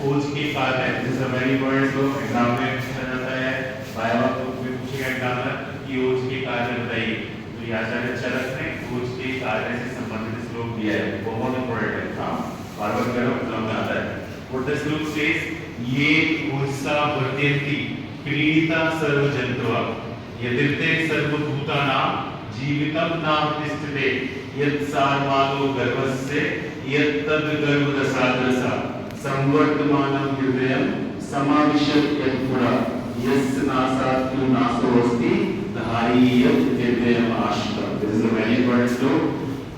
खोज के कार्य, this is a very important जो एग्जाम में पूछा जाता है, वाइवा में पूछेगा एग्जामिनर कि खोज के कार्य बताइए। तो ये आचार्य चरक ने खोज के कार्य से संबंधित श्लोक दिया है, बहुत इंपॉर्टेंट है। हाँ, बार-बार कह रहा हूं, एग्जाम में आता है। व्हाट द श्लोक सेज, ये खोजसा वर्तेति क्रीडिता सर्वजंतवा यदिते सर्वभूतानां जीवितं नावतिष्ठते यत्सार्वादो गर्भस्य यत्तद् गर्भदशादृशा संवर्तमानं हृदयं समाविशत् यत्पुरा यस्य नासात् नासोऽस्ति धारी यत् हृदयम् आश्रितम्। This is a very important shloka,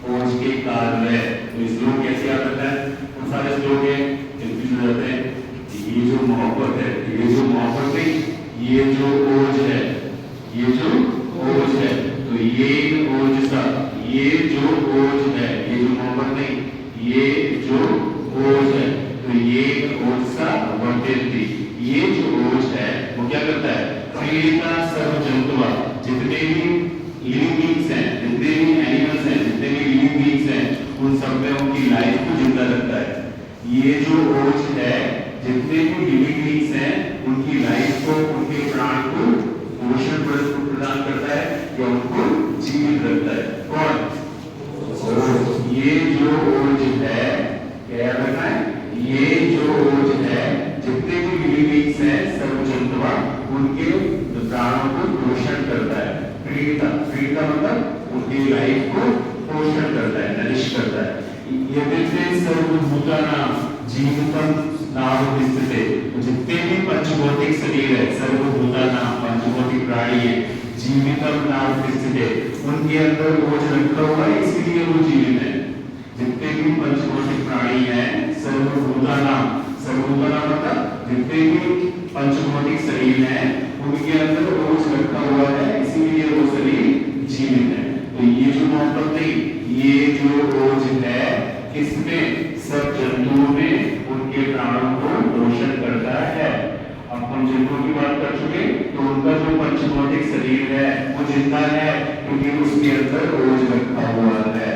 खोज के कार्य। तो इस श्लोक कैसे याद रखना है? उन सारे श्लोक है कंफ्यूज हो जाते हैं। ये जो मोहब्बत है, ये जो मोहब्बत नहीं, ये जो ओज है, ये जो ओज है, तो ये ओज सा, ये जो ओज है, ये जो मोहब्बत नहीं, ये जो ओज है, तो ये ओज सा वर्तेति, ये जो ओज है वो क्या करता है? क्रीडिता सर्वजंतुवा, जितने भी लिविंग बीइंग्स हैं, जितने भी एनिमल्स हैं, जितने भी लिविंग बीइंग्स हैं, उन सब में उनकी लाइफ को जिंदा रखता है। ये जो ओज है, जितने भी लिविंग बीइंग्स हैं, उनकी लाइफ को, उनके प्राण को पोषण प्रदान करता है या उनको जीवित रखता है। कौन? ये जो ओज है, क्या याद रखना है? ये जो ओज है, जितने भी लिविंग बीइंग्स हैं, सर्वजंतुवा, उनके प्राणों को पोषण करता है। क्रीडिता, क्रीडिता मतलब उनकी लाइफ को पोषण करता है, नरिश करता है। यदिते सर्वभूतानां जीवितं नावतिष्ठते, जितने भी पंचभौतिक शरीर है, सर्वभूतानां पंचभौतिक प्राणी है, जीवितं नावतिष्ठते, उनके अंदर ओज रखा हुआ है, इसलिए वो जीवित है। जितने भी पंचभौतिक प्राणी हैं, सर्वभूतानां, सर्वभूतानां मतलब जितने भी पंचभौतिक शरीर हैं, उनके अंदर ओज रखा हुआ है, इसीलिए वो शरीर जीवित है। तो ये जो मोहब्बत नहीं, ये जो ओज है, किसमें? सब जंतुओं में उनके प्राणों को पोषण करता है। अब हम जंतुओं की बात कर चुके, तो उनका जो पंचभौतिक शरीर है वो जिंदा है, क्योंकि उसके अंदर ओज रखा हुआ है।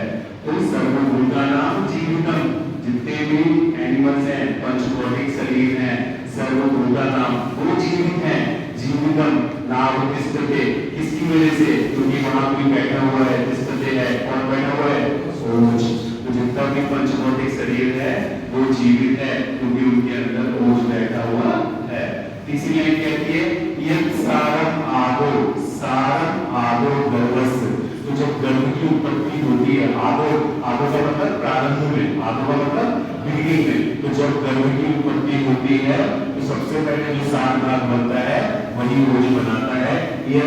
तो सर्वभूतानां जीवितम, जितने भी एनिमल्स हैं, पंचभौतिक शरीर हैं, सर्वभूतानां वो जीवित हैं। जीवितम नावतिष्ठते, किसकी वजह से? क्योंकि वहां कोई बैठा हुआ है, तिष्ठते है, कौन बैठा हुआ है? ओज। तो जितना भी पंचभौतिक शरीर है वो जीवित है, क्योंकि उनके अंदर ओज बैठा हुआ है। तीसरी लाइन कहती है यत् सारम आदो, सारम आदो गर्भस्य, तो जब गर्भ की उत्पत्ति होती है, आदो, आदो का मतलब प्रारंभ में, आदो का मतलब बिगिनिंग में, तो जब गर्भ की उत्पत्ति होती है तो सबसे पहले जो सार भाग बनता है वही ओज बनाता है। यह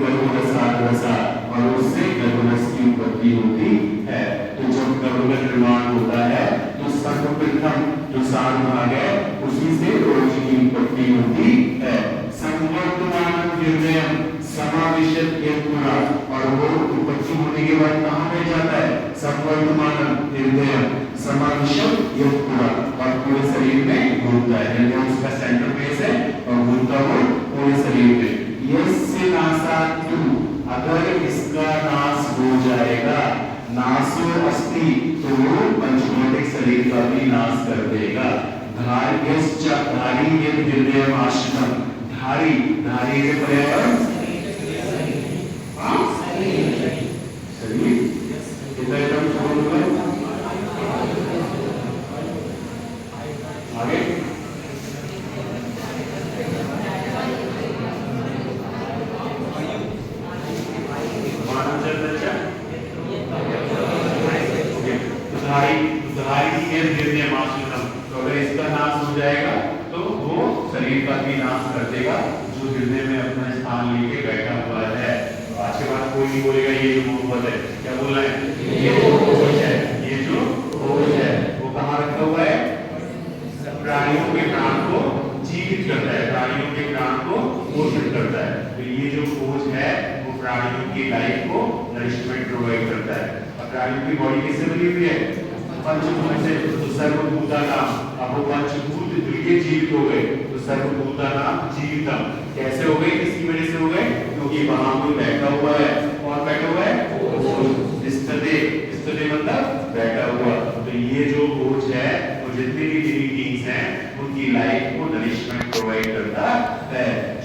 गर्भरसा, और उससे गर्भरस की उत्पत्ति होती है। तो जब गर्भ का निर्माण होता है तो सर्वप्रथम जो सार भाग है उसी से ओज की उत्पत्ति होती है। संवर्तमानं हृदयं समाविशत् यत्पुरा, और वो उत्पत्ति होने के बाद कहाँ पे जाता है? संवर्तमानं हृदयं समाविशत् यत्पुरा, और पूरे शरीर में घूमता है, यानी उसका सेंटर प्लेस है और घूमता वो पूरे शरीर में। यस्य नासात्, अगर इसका नाश हो जाएगा, नासो अस्ति, तो वो पंचभौतिक शरीर का भी नाश कर देगा। धार्यश्च, धारी यत् हृदयम् आश्रितम्, धारी, धारी के पर्यायवाची शरीर, कितना एकदम छोड़ दो आगे। तो अगर इसका नाश हो जाएगा तो वो शरीर का भी नाश कर देगा, जो हृदय में अपना स्थान लेके बैठा हुआ है। आज के बाद कोई नहीं बोलेगा ये जो मोहब्बत है, क्या बोल रहे हैं? ये जो ओज है, ये जो ओज है वो कहाँ रखा हुआ है? प्राणियों के प्राण को जीवित करता है, प्राणियों के प्राण को पोषण करता है। तो ये जो ओज है वो प्राणियों की लाइफ को नरिशमेंट प्रोवाइड करता है। और प्राणियों की बॉडी किससे बनी हुई है? पंचभूत से। तो सर्वभूतानां, अब वो पंचभूत तुल्य जीवित हो गए, तो सर्वभूतानां जीवितम कैसे हो गए? किसकी वजह से हो गए? क्योंकि वहां कोई बैठा हुआ है। कौन बैठा हुआ है? तिष्ठते, मतलब बैठा हुआ। तो ये जो ओज है वो जितने भी लिविंग बीइंग्स हैं उनकी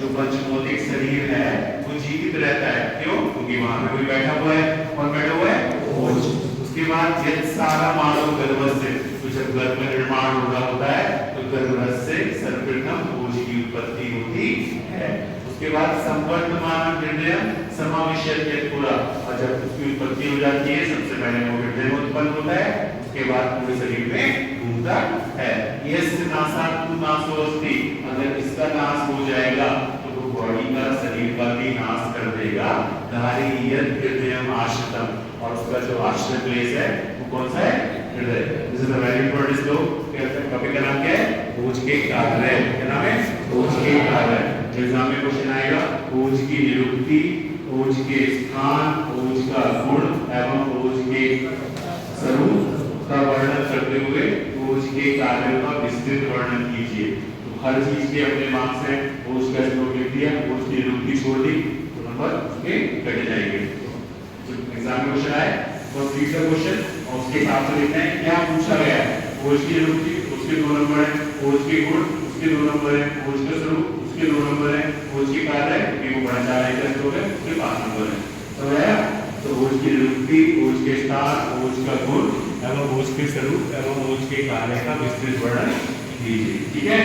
जो पंचभौतिक शरीर है वो जीवित रहता है। क्यों? क्योंकि वहां पे कोई बैठा हुआ है। कौन बैठा हुआ है? ओज। उसके बाद यदि सारा मानव गर्भ से, तो जब गर्भ में निर्माण हो रहा होता है तो गर्भ से सर्वप्रथम ओज की उत्पत्ति होती है। उसके बाद संवर्तमान निर्णय समावेश पूरा, और जब उसकी उत्पत्ति हो जाती है सबसे पहले वो हृदय उत्पन्न होता है, उसके बाद पूरे शरीर में घूमता है। यस्य नासातु नासो अस्ति, अगर इसका नाश हो जाएगा तो वो बॉडी का, शरीर का भी नाश कर देगा। धारी यद हृदयम आश्रितम, और उसका जो आश्रित प्लेस है वो कौन सा है? हृदय। This is a very important श्लोक। टॉपिक का नाम क्या है? ओज के कार्य। क्या नाम है? ओज के कार्य। एग्जाम में क्वेश्चन आएगा ओज की निरुक्ति, ओज के स्थान, ओज का गुण एवं ओज के स्वरूप का वर्णन करते हुए ओज के कार्यों का विस्तृत वर्णन कीजिए। तो हर चीज के अपने मार्क्स हैं। ओज का श्लोक लिख दिया, ओज की निरुक्ति छोड़ दी तो नंबर उसके कट जाएंगे। तो एग्जाम में क्वेश्चन आए तो रीड द क्वेश्चन और उसके हिसाब से लिखना है क्या पूछा गया है। ओज की निरुक्ति, उसके 2 नंबर है। ओज के गुण, उसके 2 नंबर है। ओज का स्वरूप, उसके 2 नंबर है। ओज के कार्य, क्योंकि वो बड़ा 4 का श्लोक है, उसके 5 नंबर है। समझ आया? तो ओज की निरुक्ति, ओज के स्थान, ओज का गुण एवं ओज के स्वरूप एवं ओज के कार्य का विस्तृत वर्णन कीजिए। ठीक है।